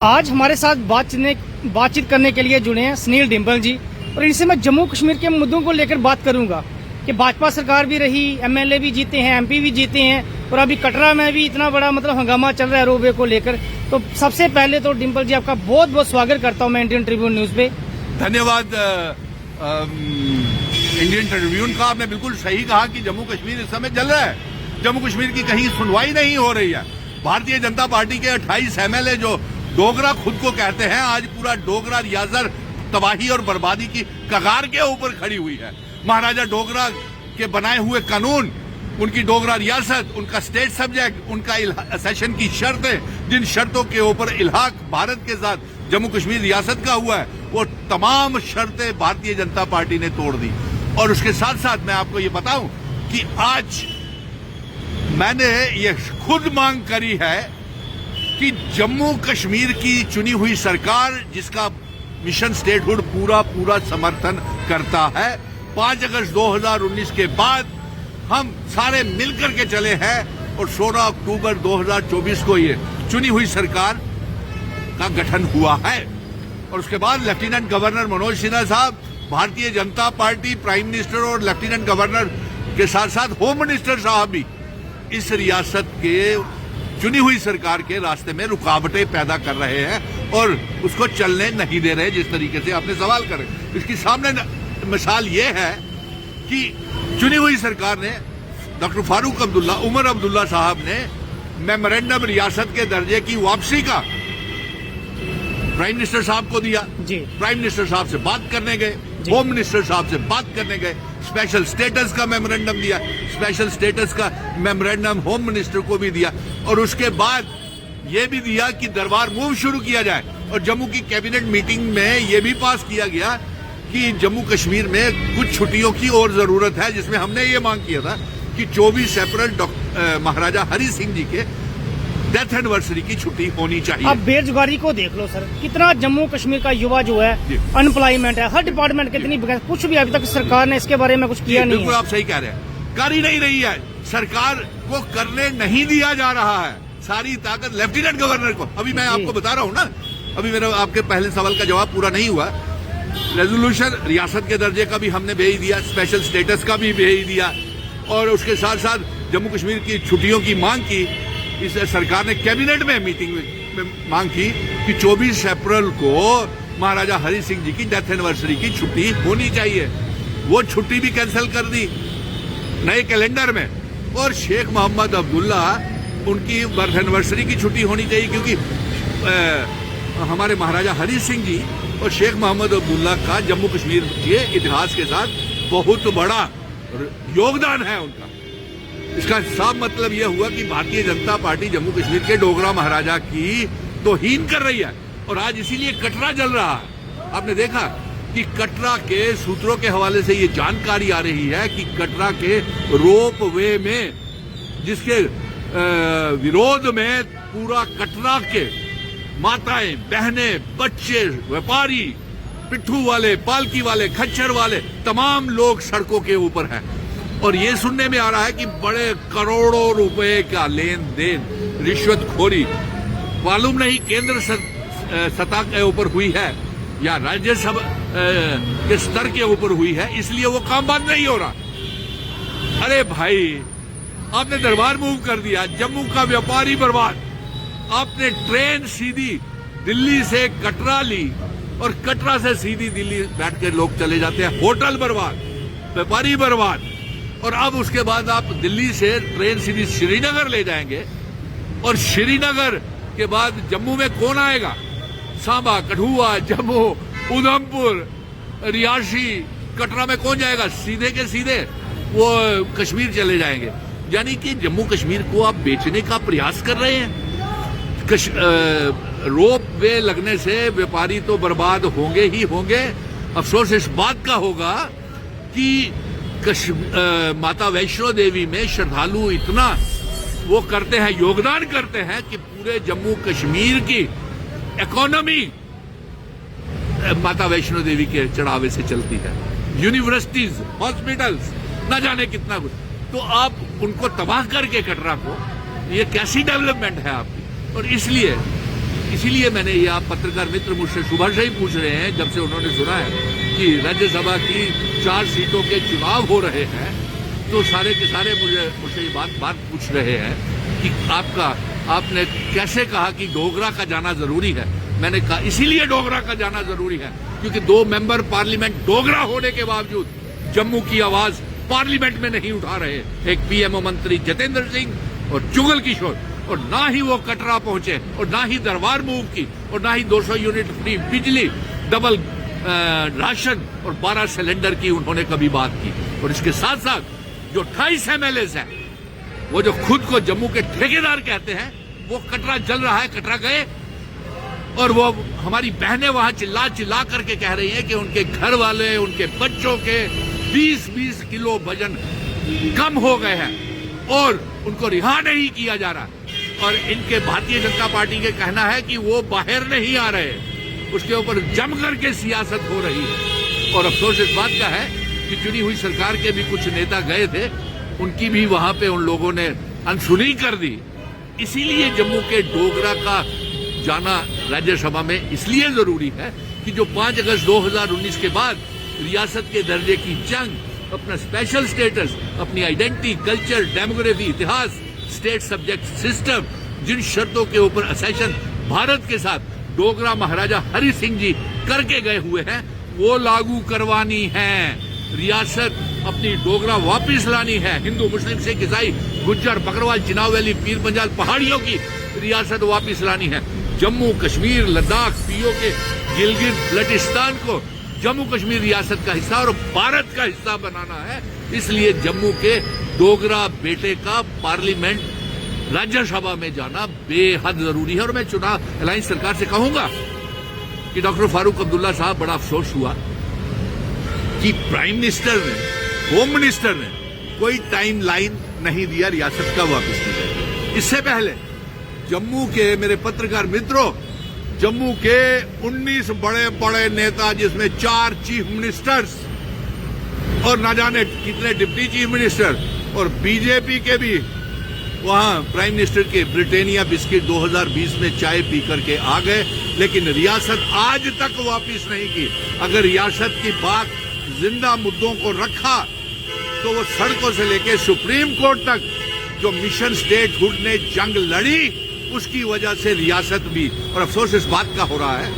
आज हमारे साथ बातचीत करने के लिए जुड़े हैं सुनील डिंपल जी, और इनसे मैं जम्मू कश्मीर के मुद्दों को लेकर बात करूंगा कि भाजपा सरकार भी रही, एमएलए भी जीते हैं, एमपी भी जीते हैं, और अभी कटरा में भी इतना बड़ा हंगामा चल रहा है रोपवे को लेकर। तो सबसे पहले तो डिंपल जी आपका बहुत बहुत स्वागत करता हूं मैं इंडियन ट्रिब्यून न्यूज पे। धन्यवाद। इंडियन ट्रिब्यून का आपने बिल्कुल सही कहा कि जम्मू कश्मीर इस समय जल रहा है। जम्मू कश्मीर की कहीं सुनवाई नहीं हो रही है। भारतीय जनता पार्टी के 28 एमएलए जो डोगरा खुद को कहते हैं, आज पूरा डोगरा रियासत तबाही और बर्बादी की कगार के ऊपर खड़ी हुई है। महाराजा डोगरा के बनाए हुए कानून, उनकी डोगरा रियासत, उनका स्टेट सब्जेक्ट, उनका सेशन की शर्तें, जिन शर्तों के ऊपर इल्हाक भारत के साथ जम्मू कश्मीर रियासत का हुआ है, वो तमाम शर्तें भारतीय जनता पार्टी ने तोड़ दी। और उसके साथ साथ मैं आपको ये बताऊं कि आज मैंने ये खुद मांग करी है कि जम्मू कश्मीर की चुनी हुई सरकार, जिसका मिशन स्टेटहुड पूरा समर्थन करता है, 5 अगस्त 2019 के बाद हम सारे मिलकर के चले हैं और 16 अक्टूबर 2024 को ये चुनी हुई सरकार का गठन हुआ है। और उसके बाद लेफ्टिनेंट गवर्नर मनोज सिन्हा साहब, Bharatiya Janata party, prime minister और लेफ्टिनेंट गवर्नर के साथ साथ होम मिनिस्टर साहब भी इस रियासत के चुनी हुई सरकार के रास्ते में रुकावटें पैदा कर रहे हैं और उसको चलने नहीं दे रहे। जिस तरीके से आपने सवाल करे, इसकी सामने मिसाल ये है कि चुनी हुई सरकार ने डॉक्टर फारूक अब्दुल्ला, उमर अब्दुल्ला साहब ने मेमोरेंडम रियासत के दर्जे की वापसी का प्राइम मिनिस्टर साहब को दिया जी। प्राइम मिनिस्टर साहब से बात करने गए, होम मिनिस्टर साहब से बात करने गए, स्पेशल स्टेटस का मेमोरेंडम दिया, स्पेशल स्टेटस का मेमोरेंडम होम मिनिस्टर को भी दिया, और उसके बाद ये भी दिया कि दरबार मूव शुरू किया जाए। और जम्मू की कैबिनेट मीटिंग में ये भी पास किया गया कि जम्मू कश्मीर में कुछ छुट्टियों की और जरूरत है, जिसमें हमने ये मांग किया था कि 24 अप्रैल महाराजा हरि सिंह जी के डेथ एनिवर्सरी की छुट्टी होनी चाहिए। अब बेरोजगारी को देख लो सर, कितना जम्मू कश्मीर का युवा जो है अनएम्प्लॉयमेंट है, हर डिपार्टमेंट कितनी कुछ भी अभी तक सरकार ने इसके बारे में कुछ किया नहीं है। बिल्कुल आप सही कह रहे हैं, कर ही नहीं रही है सरकार, को करने नहीं दिया जा रहा है। सारी ताकत लेफ्टिनेंट गवर्नर को। अभी मैं आपको बता रहा हूँ ना, अभी मेरा आपके पहले सवाल का जवाब पूरा नहीं हुआ। रेजोल्यूशन रियासत के दर्जे का भी हमने भेज दिया, स्पेशल स्टेटस का भी भेज दिया, और उसके साथ साथ जम्मू कश्मीर की छुट्टियों की मांग की। इस सरकार ने कैबिनेट में मीटिंग में मांग की कि 24 अप्रैल को महाराजा हरि सिंह जी की डेथ एनिवर्सरी की छुट्टी होनी चाहिए। वो छुट्टी भी कैंसिल कर दी नए कैलेंडर में। और शेख मोहम्मद अब्दुल्ला, उनकी बर्थ एनिवर्सरी की छुट्टी होनी चाहिए, क्योंकि हमारे महाराजा हरि सिंह जी और शेख मोहम्मद अब्दुल्ला का जम्मू कश्मीर के इतिहास के साथ बहुत बड़ा योगदान है उनका। इसका साफ मतलब यह हुआ कि भारतीय जनता पार्टी जम्मू कश्मीर के डोगरा महाराजा की तौहीन कर रही है, और आज इसीलिए कटरा जल रहा है। आपने देखा कि कटरा के सूत्रों के हवाले से ये जानकारी आ रही है कि कटरा के रोप वे में, जिसके विरोध में पूरा कटरा के माताएं, बहनें, बच्चे, व्यापारी, पिट्ठू वाले, पालकी वाले, खच्चर वाले, तमाम लोग सड़कों के ऊपर हैं। और ये सुनने में आ रहा है कि बड़े करोड़ों रुपए का लेन देन, रिश्वतखोरी, मालूम नहीं केंद्र सत्ता के ऊपर हुई है या राज्यसभा के स्तर के ऊपर हुई है, इसलिए वो काम बंद नहीं हो रहा। अरे भाई, आपने दरबार मूव कर दिया, जम्मू का व्यापारी बर्बाद। आपने ट्रेन सीधी दिल्ली से कटरा ली और कटरा से सीधी दिल्ली बैठ के लोग चले जाते हैं, होटल बर्बाद, व्यापारी बर्बाद। और अब उसके बाद आप दिल्ली से ट्रेन सीधी श्रीनगर ले जाएंगे, और श्रीनगर के बाद जम्मू में कौन आएगा? सांबा, कठुआ, जम्मू, उधमपुर, रियासी, कटरा में कौन जाएगा? सीधे के सीधे वो कश्मीर चले जाएंगे। यानी कि जम्मू कश्मीर को आप बेचने का प्रयास कर रहे हैं। रोप वे लगने से व्यापारी तो बर्बाद होंगे ही होंगे। अफसोस इस बात का होगा कि माता वैष्णो देवी में श्रद्धालु इतना वो करते हैं, योगदान करते हैं, कि पूरे जम्मू कश्मीर की इकोनॉमी माता वैष्णो देवी के चढ़ावे से चलती है। यूनिवर्सिटीज, हॉस्पिटल्स, न जाने कितना कुछ। तो आप उनको तबाह करके कटरा को, ये कैसी डेवलपमेंट है आपकी? और इसलिए इसीलिए मैंने ये, आप पत्रकार मित्र मुझसे सुबह से ही पूछ रहे हैं, जब से उन्होंने सुना है कि राज्यसभा की 4 सीटों के चुनाव हो रहे हैं, तो सारे के सारे मुझसे ये बात पूछ रहे हैं कि आपने कैसे कहा कि डोगरा का जाना जरूरी है। मैंने कहा इसीलिए डोगरा का जाना जरूरी है क्योंकि 2 मेंबर पार्लियामेंट डोगरा होने के बावजूद जम्मू की आवाज पार्लियामेंट में नहीं उठा रहे। एक पीएमओ मंत्री जितेंद्र सिंह और जुगल किशोर, और ना ही वो कटरा पहुंचे, और ना ही दरबार मूव की, और ना ही 200 यूनिट फ्री बिजली, डबल राशन और 12 सिलेंडर की उन्होंने कभी बात की। और इसके साथ साथ जो 28 MLAs हैं, वो जो खुद को जम्मू के ठेकेदार कहते हैं, वो कटरा जल रहा है, कटरा गए, और वो हमारी बहनें वहां चिल्ला चिल्ला करके कह रही हैं कि उनके घर वाले, उनके बच्चों के 20-20 किलो वजन कम हो गए हैं और उनको रिहा नहीं किया जा रहा। और इनके भारतीय जनता पार्टी के कहना है कि वो बाहर नहीं आ रहे, उसके ऊपर जम करके सियासत हो रही है। और अफसोस इस बात का है कि चुनी हुई सरकार के भी कुछ नेता गए थे, उनकी भी वहां पे उन लोगों ने अनसुनी कर दी। इसीलिए जम्मू के डोगरा का जाना राज्यसभा में इसलिए जरूरी है कि जो 5 अगस्त 2019 के बाद रियासत के दर्जे की जंग, अपना स्पेशल स्टेटस, अपनी आइडेंटिटी, कल्चर, डेमोग्राफी, इतिहास, स्टेट सब्जेक्ट सिस्टम, जिन शर्तों के ऊपर असेशन भारत के साथ डोगरा महाराजा हरि सिंह जी करके गए हुए हैं, वो लागू करवानी है। रियासत अपनी डोगरा वापिस लानी है। हिंदू, मुस्लिम, सिख, ईसाई, गुज्जर, बकरवाल, चिनाव वैली, पीर पंजाल पहाड़ियों की रियासत वापिस लानी है। जम्मू कश्मीर, लद्दाख, पीओके, गिलगित बल्टिस्तान को जम्मू कश्मीर रियासत का हिस्सा और भारत का हिस्सा बनाना है। इसलिए जम्मू के डोगरा बेटे का पार्लियामेंट राज्यसभा में जाना बेहद जरूरी है। और मैं चुनाव अलायंस सरकार से कहूंगा कि डॉक्टर फारूक अब्दुल्ला साहब, बड़ा अफसोस हुआ कि प्राइम मिनिस्टर ने, होम मिनिस्टर ने कोई टाइम लाइन नहीं दिया रियासत का वापस नहीं। इससे पहले जम्मू के मेरे पत्रकार मित्रों, जम्मू के 19 बड़े बड़े नेता, जिसमें 4 चीफ मिनिस्टर्स और ना जाने कितने डिप्टी चीफ मिनिस्टर, और बीजेपी के भी वहां प्राइम मिनिस्टर के ब्रिटानिया बिस्किट 2020 में चाय पी करके आ गए, लेकिन रियासत आज तक वापिस नहीं की। अगर रियासत की बात जिंदा मुद्दों को रखा तो वो सड़कों से लेकर सुप्रीम कोर्ट तक जो मिशन स्टेटहुड ने जंग लड़ी, उसकी वजह से रियासत भी, और अफसोस इस बात का हो रहा है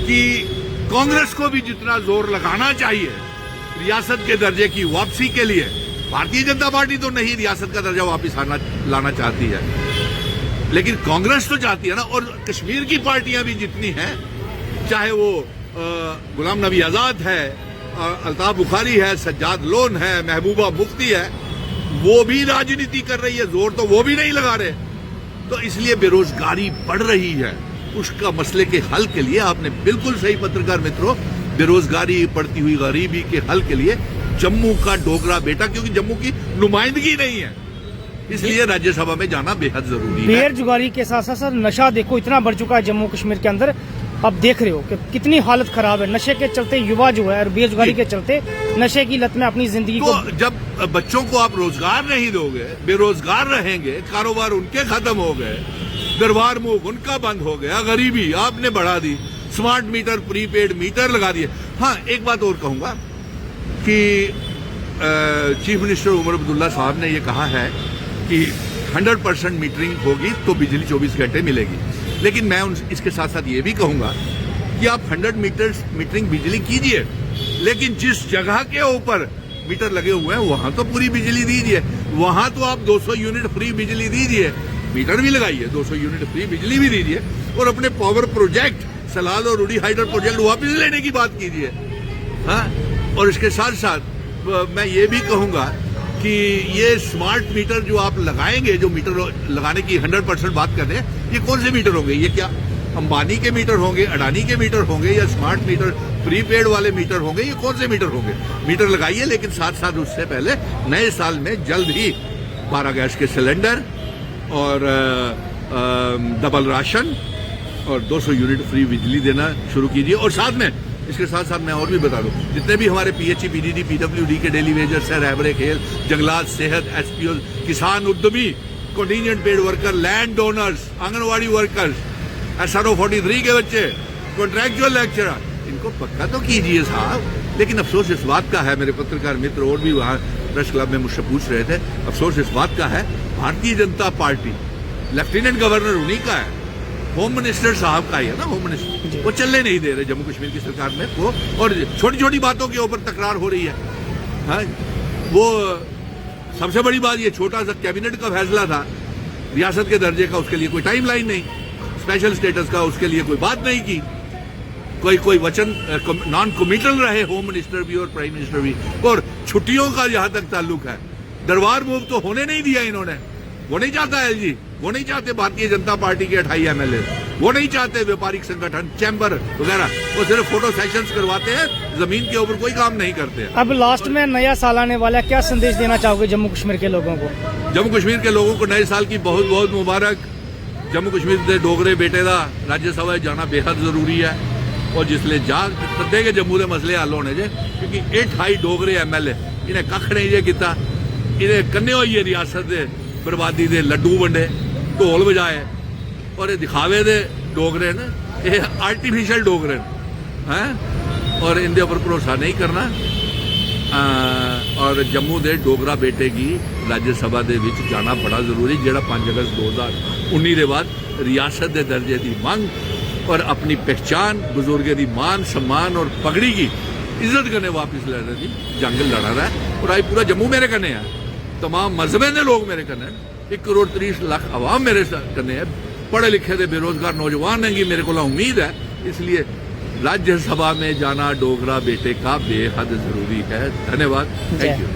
कि कांग्रेस को भी जितना जोर लगाना चाहिए रियासत के दर्जे की वापसी के लिए, भारतीय जनता पार्टी तो नहीं रियासत का दर्जा वापस लाना चाहती है, लेकिन कांग्रेस तो चाहती है ना। और कश्मीर की पार्टियां भी जितनी हैं, चाहे वो गुलाम नबी आजाद है, अल्ताफ बुखारी है, सज्जाद लोन है, महबूबा मुफ्ती है, वो भी राजनीति कर रही है, जोर तो वो भी नहीं लगा रहे। तो इसलिए बेरोजगारी बढ़ रही है। उसका मसले के हल के लिए, आपने बिल्कुल सही पत्रकार मित्रों, बेरोजगारी, बढ़ती हुई गरीबी के हल के लिए जम्मू का डोगरा बेटा, क्योंकि जम्मू की नुमाइंदगी नहीं है, इसलिए राज्यसभा में जाना बेहद जरूरी है। बेरोजगारी के साथ साथ सर नशा देखो इतना बढ़ चुका है जम्मू कश्मीर के अंदर, अब देख रहे हो कि कितनी हालत खराब है। नशे के चलते युवा जो है, और बेरोजगारी के चलते नशे की लत में अपनी जिंदगी तो को, जब बच्चों को आप रोजगार नहीं दोगे, बेरोजगार रहेंगे, कारोबार उनके खत्म हो गए, दरबार मूव उनका बंद हो गया, गरीबी आपने बढ़ा दी, स्मार्ट मीटर, प्रीपेड मीटर लगा दिए। हाँ, एक बात और कहूंगा कि चीफ मिनिस्टर उमर अब्दुल्ला साहब ने ये कहा है कि 100% मीटरिंग होगी तो बिजली 24 घंटे मिलेगी, लेकिन मैं इसके साथ साथ ये भी कहूंगा कि आप 100 मीटरिंग बिजली कीजिए, लेकिन जिस जगह के ऊपर मीटर लगे हुए हैं वहां तो पूरी बिजली दीजिए, वहां तो आप 200 यूनिट फ्री बिजली दीजिए, मीटर भी लगाइए, 200 यूनिट फ्री बिजली भी दीजिए, और अपने पावर प्रोजेक्ट सलाल और रूडी हाइडर प्रोजेक्ट वापस लेने की बात कीजिए। हाँ, और इसके साथ साथ मैं ये भी कहूंगा कि ये स्मार्ट मीटर जो आप लगाएंगे, जो मीटर लगाने की 100% बात कर रहे हैं, ये कौन से मीटर होंगे? ये क्या अंबानी के मीटर होंगे, अडानी के मीटर होंगे, या स्मार्ट मीटर प्रीपेड वाले मीटर होंगे? ये कौन से मीटर होंगे? मीटर लगाइए, लेकिन साथ साथ उससे पहले नए साल में जल्द ही 12 गैस के सिलेंडर और डबल राशन और 200 यूनिट फ्री बिजली देना शुरू कीजिए। और साथ में इसके साथ साथ मैं और भी बता दूं, जितने भी हमारे पीएचई, पीडीडी, पीडब्ल्यूडी के डेली वेजर्स हैं, रहबरे खेल, जंगलात, सेहत, एसपीओ, किसान, उद्यमी, contingent paid worker, land donors, anganwadi workers, SRO 43 के बच्चे, कॉन्ट्रैक्चुअल लेक्चरर, इनको पक्का तो कीजिए साहब। लेकिन अफसोस इस बात का है, मेरे पत्रकार मित्र और भी वहाँ प्रेस क्लब में मुझसे पूछ रहे थे, अफसोस इस बात का है Bharatiya Janata party lieutenant governor उन्हीं का है, होम मिनिस्टर साहब का ही है ना, होम मिनिस्टर, वो चलने नहीं दे रहे जम्मू कश्मीर की सरकार में वो, और छोटी छोटी बातों के ऊपर तकरार हो रही है। हाँ, वो सबसे बड़ी बात ये छोटा सा कैबिनेट का फैसला था रियासत के दर्जे का, उसके लिए कोई टाइम लाइन नहीं, स्पेशल स्टेटस का उसके लिए कोई बात नहीं की, कोई वचन नॉन कमिटल रहे होम मिनिस्टर भी और प्राइम मिनिस्टर भी। और छुट्टियों का जहां तक ताल्लुक है, दरबार मूव तो होने नहीं दिया इन्होंने, वो नहीं चाहता एलजी, वो नहीं चाहते भारतीय जनता पार्टी के 28 MLA, वो नहीं चाहते व्यापारिक संगठन, चैम्बर वगैरह, वो सिर्फ फोटो सेशंस करवाते हैं, जमीन के ऊपर कोई काम नहीं करते हैं। अब लास्ट में नया साल आने वाला है, क्या संदेश देना चाहोगे जम्मू कश्मीर के लोगों को? जम्मू कश्मीर के लोगों को नए साल की बहुत बहुत मुबारक। जम्मू कश्मीर के डोगरे बेटे का राज्यसभा जाना बेहद जरूरी है, और जिसले जा तदे के जम्मू के मसले हल होने जे, क्योंकि 28 डोगरे MLA इन्हें कख नहीं जे किता, इन्हें कन्ने होइए रियासत दे बर्बादी दे लड्डू वंडे, ढोल बजाए, और ये दिखावे दे डोगरे न, ये आर्टिफिशियल डोगरे हैं, और इनके ऊपर भरोसा नहीं करना। और जम्मू दे डोगरा बेटे की राज्यसभा दे विच जाना बड़ा जरूरी, जेड़ा 5 अगस्त 2019 के बाद रियासत के दर्जे की मंग और अपनी पहचान, बुजुर्गे की मान सम्मान और पगड़ी की इज्जत करने वापस लड़ने की जंग लड़ा रहा है। और आज पूरा जम्मू मेरे कन्ने है, तमाम मजहबे के लोग मेरे कन्ने, 1,30,00,000 आवाम मेरे कन्ने है, पढ़े लिखे दे बेरोजगार नौजवान हैं, मेरे को उम्मीद है। इसलिए राज्यसभा में जाना डोगरा बेटे का बेहद जरूरी है। धन्यवाद, थैंक यू।